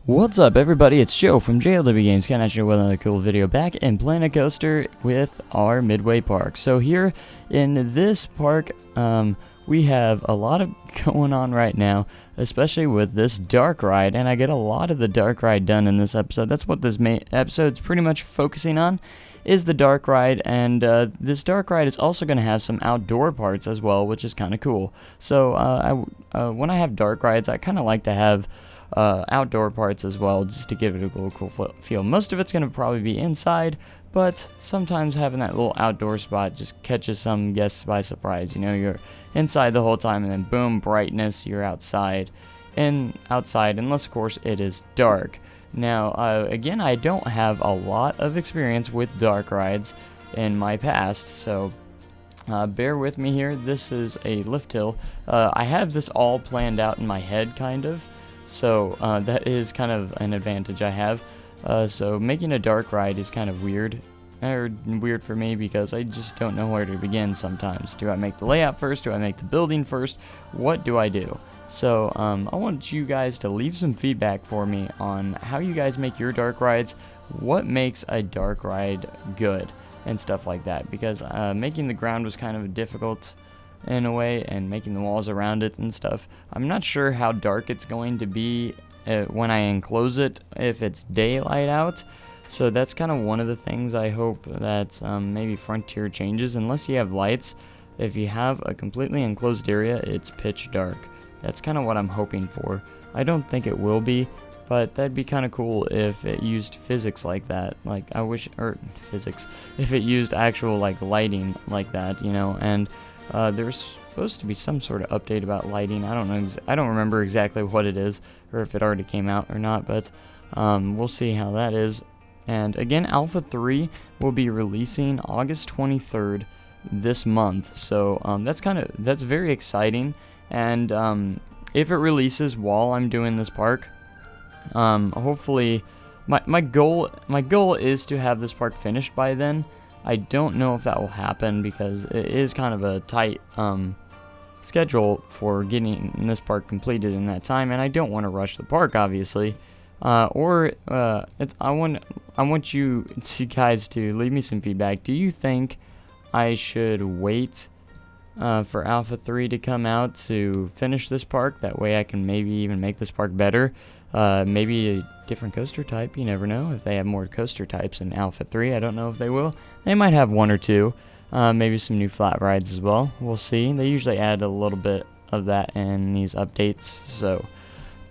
What's up, everybody? It's Joe from JLW Games, coming at you with another cool video back in Planet Coaster with our Midway Park. So here in this park, we have a lot of going on right now, especially with this dark ride, and I get a lot of the dark ride done in this episode. That's what this main episode's pretty much focusing on, is the dark ride, and this dark ride is also going to have some outdoor parts as well, which is kind of cool. So when I have dark rides, I kind of like to have outdoor parts as well, just to give it a little cool feel. Most of it's going to probably be inside, but sometimes having that little outdoor spot just catches some guests by surprise. You know, you're inside the whole time and then boom, brightness, you're outside, unless of course it is dark. Now again, I don't have a lot of experience with dark rides in my past, so bear with me here. This is a lift hill. I have this all planned out in my head, kind of. So that is kind of an advantage I have. So making a dark ride is kind of weird for me, because I just don't know where to begin sometimes. Do I make the layout first? Do I make the building first? What do I do? So I want you guys to leave some feedback for me on how you guys make your dark rides, what makes a dark ride good, and stuff like that, because making the ground was kind of difficult in a way, and making the walls around it and stuff. I'm not sure how dark it's going to be when I enclose it, if it's daylight out. So that's kind of one of the things I hope that maybe Frontier changes. Unless you have lights, if you have a completely enclosed area, it's pitch dark. That's kind of what I'm hoping for. I don't think it will be, but that'd be kind of cool if it used physics like that. Like, I wish, or physics, if it used actual like lighting like that, you know. And there's supposed to be some sort of update about lighting. I don't know. I don't remember exactly what it is, or if it already came out or not. But we'll see how that is. And again, Alpha 3 will be releasing August 23rd this month. So that's very exciting. And if it releases while I'm doing this park, hopefully, my goal is to have this park finished by then. I don't know if that will happen, because it is kind of a tight schedule for getting this park completed in that time, and I don't want to rush the park, obviously. I want you guys to leave me some feedback. Do you think I should wait for Alpha 3 to come out to finish this park? That way I can maybe even make this park better. Maybe a different coaster type, you never know. If they have more coaster types in Alpha 3, I don't know if they will. They might have one or two, maybe some new flat rides as well. We'll see. They usually add a little bit of that in these updates, so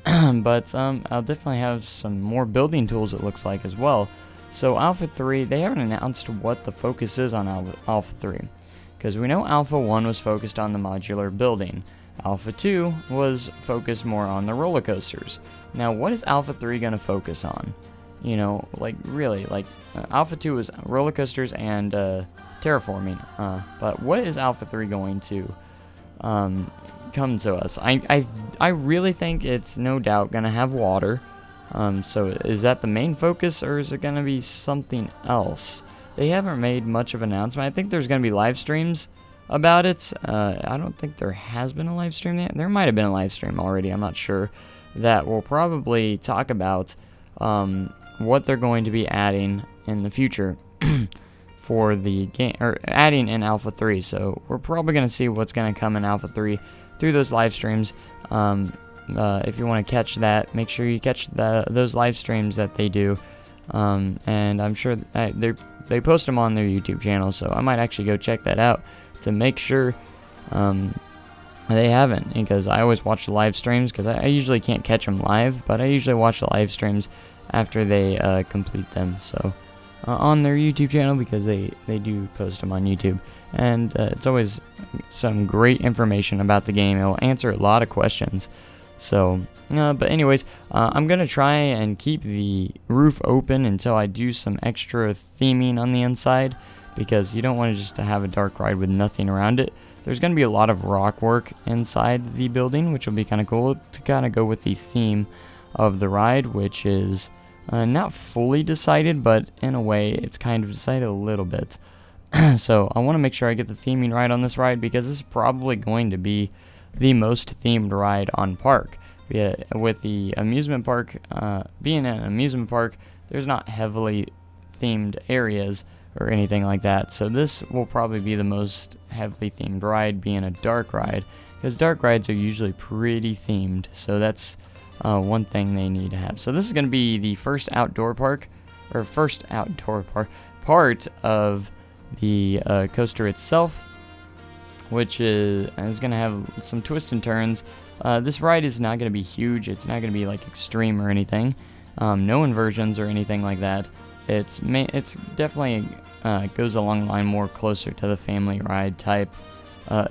but I'll definitely have some more building tools, it looks like, as well. So Alpha 3, they haven't announced what the focus is on Alpha 3, because we know Alpha 1 was focused on the modular building. Alpha 2 was focused more on the roller coasters. Now, what is Alpha 3 going to focus on? You know, like, really, like, Alpha 2 was roller coasters and terraforming. But what is Alpha 3 going to come to us? I really think it's no doubt going to have water. So is that the main focus, or is it going to be something else? They haven't made much of an announcement. I think there's going to be live streams about it. I don't think there has been a live stream yet. There might have been a live stream already, I'm not sure. That will probably talk about what they're going to be adding in the future for the game, or adding in Alpha 3. So we're probably going to see what's going to come in Alpha 3 through those live streams. If you want to catch that, make sure you catch those live streams that they do. And I'm sure they post them on their YouTube channel, so I might actually go check that out to make sure they haven't, because I always watch the live streams, because I usually can't catch them live, but I usually watch the live streams after they complete them, so on their YouTube channel, because they do post them on YouTube, and it's always some great information about the game. It will answer a lot of questions. So, but anyways, I'm going to try and keep the roof open until I do some extra theming on the inside, because you don't want to just have a dark ride with nothing around it. There's going to be a lot of rock work inside the building, which will be kind of cool to kind of go with the theme of the ride, which is not fully decided, but in a way it's kind of decided a little bit. So I want to make sure I get the theming right on this ride, because this is probably going to be the most themed ride on park, Yeah, with the amusement park, being an amusement park, there's not heavily themed areas or anything like that. So this will probably be the most heavily themed ride, being a dark ride, because dark rides are usually pretty themed. So that's one thing they need to have. So this is going to be the first outdoor park, or first outdoor part of the coaster itself, which is going to have some twists and turns. This ride is not going to be huge. It's not going to be like extreme or anything. No inversions or anything like that. It's definitely goes along the line more closer to the family ride type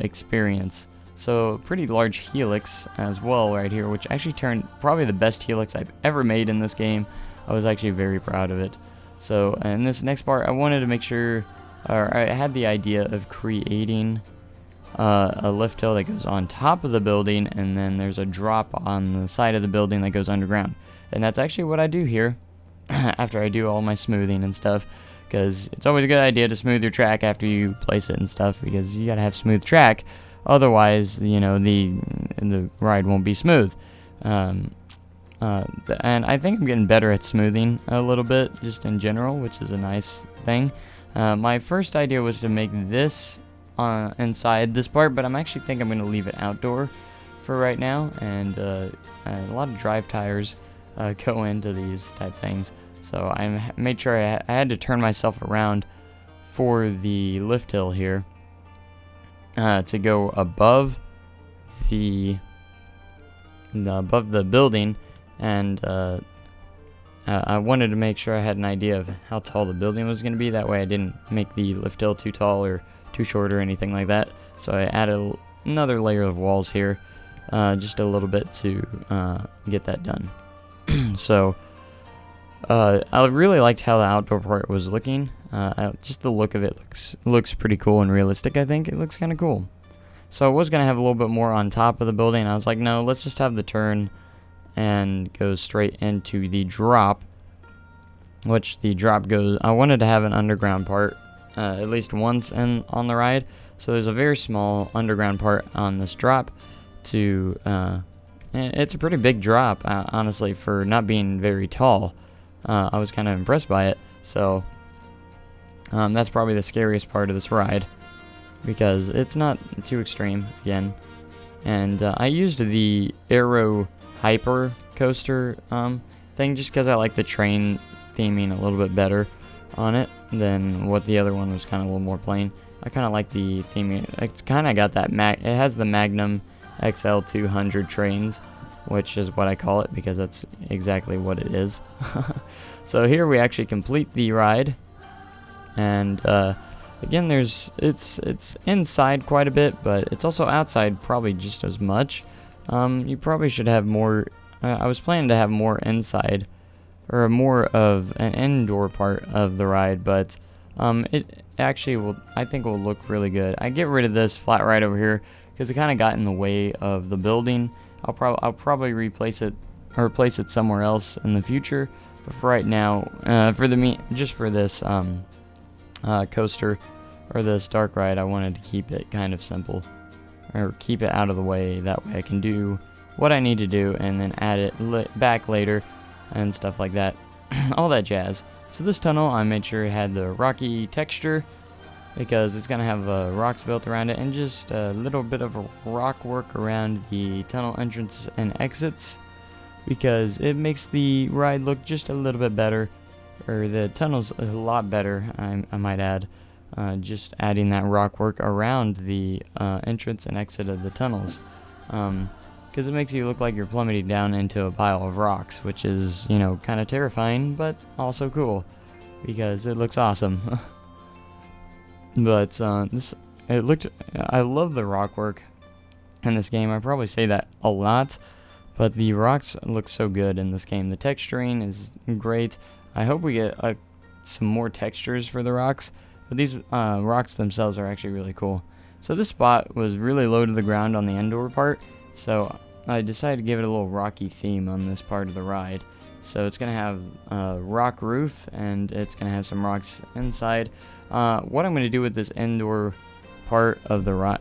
experience. So pretty large helix as well right here, which actually turned probably the best helix I've ever made in this game. I was actually very proud of it. So in this next part, I wanted to make sure, or I had the idea of creating a lift hill that goes on top of the building, and then there's a drop on the side of the building that goes underground. And that's actually what I do here after I do all my smoothing and stuff, because it's always a good idea to smooth your track after you place it and stuff, because you gotta have smooth track, otherwise, you know, the ride won't be smooth. And I think I'm getting better at smoothing a little bit, just in general, which is a nice thing. My first idea was to make this inside this part, but I'm actually think I'm going to leave it outdoor for right now, and a lot of drive tires go into these type things. So I made sure I had to turn myself around for the lift hill here to go above the building, and I wanted to make sure I had an idea of how tall the building was going to be. That way I didn't make the lift hill too tall or too short or anything like that. So I added another layer of walls here, just a little bit to get that done. So I really liked how the outdoor part was looking. Just the look of it looks pretty cool and realistic. I think it looks kind of cool. So I was going to have a little bit more on top of the building. I was like, no, let's just have the turn and go straight into the drop, which the drop goes. I wanted to have an underground part at least once on the ride. So there's a very small underground part on this drop and it's a pretty big drop, honestly, for not being very tall. I was kind of impressed by it. So that's probably the scariest part of this ride, because it's not too extreme again. And I used the Aero Hyper coaster thing just because I like the train theming a little bit better on it than what the other one was, kind of a little more plain. I kind of like the theming. It's kind of got that it has the Magnum XL 200 trains, which is what I call it because that's exactly what it is. So here we actually complete the ride, and again, it's inside quite a bit, but it's also outside probably just as much. You probably should have more. I was planning to have more inside, or more of an indoor part of the ride, but it actually I think will look really good. I get rid of this flat ride over here because it kind of got in the way of the building. I'll probably replace it or place it somewhere else in the future. But for right now, just for this coaster or this dark ride, I wanted to keep it kind of simple, or keep it out of the way. That way I can do what I need to do and then add it back later and stuff like that. All that jazz. So this tunnel, I made sure it had the rocky texture because it's gonna have rocks built around it, and just a little bit of rock work around the tunnel entrance and exits, because it makes the ride look just a little bit better, or the tunnel's a lot better, I might add. Just adding that rock work around the entrance and exit of the tunnels, because it makes you look like you're plummeting down into a pile of rocks, which is, you know, kind of terrifying, but also cool because it looks awesome. But I love the rock work in this game. I probably say that a lot, but the rocks look so good in this game. The texturing is great. I hope we get some more textures for the rocks, but these rocks themselves are actually really cool. So this spot was really low to the ground on the indoor part, so I decided to give it a little rocky theme on this part of the ride. So it's going to have a rock roof, and it's going to have some rocks inside. What I'm going to do with this indoor part of the ride,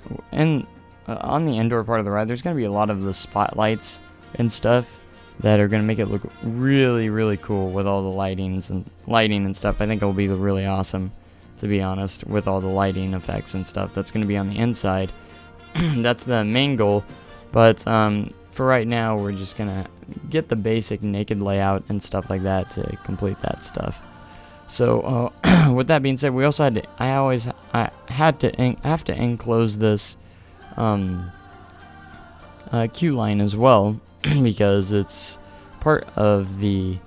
on the indoor part of the ride, there's going to be a lot of the spotlights and stuff that are going to make it look really, really cool with all the lighting and stuff. I think it'll be really awesome, to be honest, with all the lighting effects and stuff that's going to be on the inside. That's the main goal, but for right now, we're just going to get the basic naked layout and stuff like that to complete that stuff. So with that being said, we also had to, I have to enclose this queue line as well, because it's part of the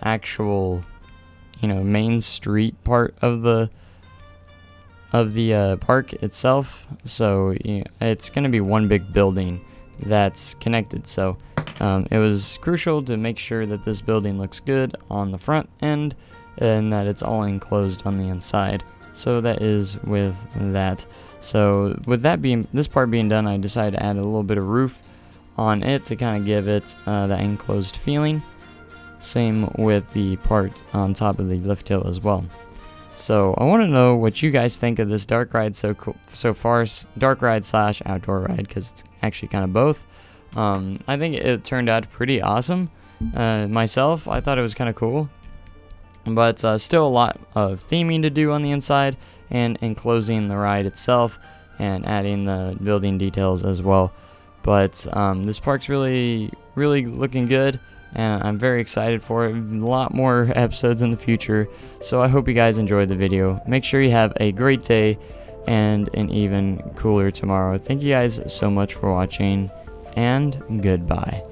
actual, main street part of the park itself. So it's gonna be one big building that's connected. So it was crucial to make sure that this building looks good on the front end and that it's all enclosed on the inside. So that is with that. So with that this part being done, I decided to add a little bit of roof on it to kind of give it that enclosed feeling. Same with the part on top of the lift hill as well. So I want to know what you guys think of this dark ride so far. Dark ride / outdoor ride, because it's actually kind of both. I think it turned out pretty awesome. Myself, I thought it was kind of cool, but still a lot of theming to do on the inside and enclosing the ride itself and adding the building details as well. But this park's really, really looking good, and I'm very excited for it. A lot more episodes in the future, so I hope you guys enjoyed the video. Make sure you have a great day and an even cooler tomorrow. Thank you guys so much for watching, and goodbye.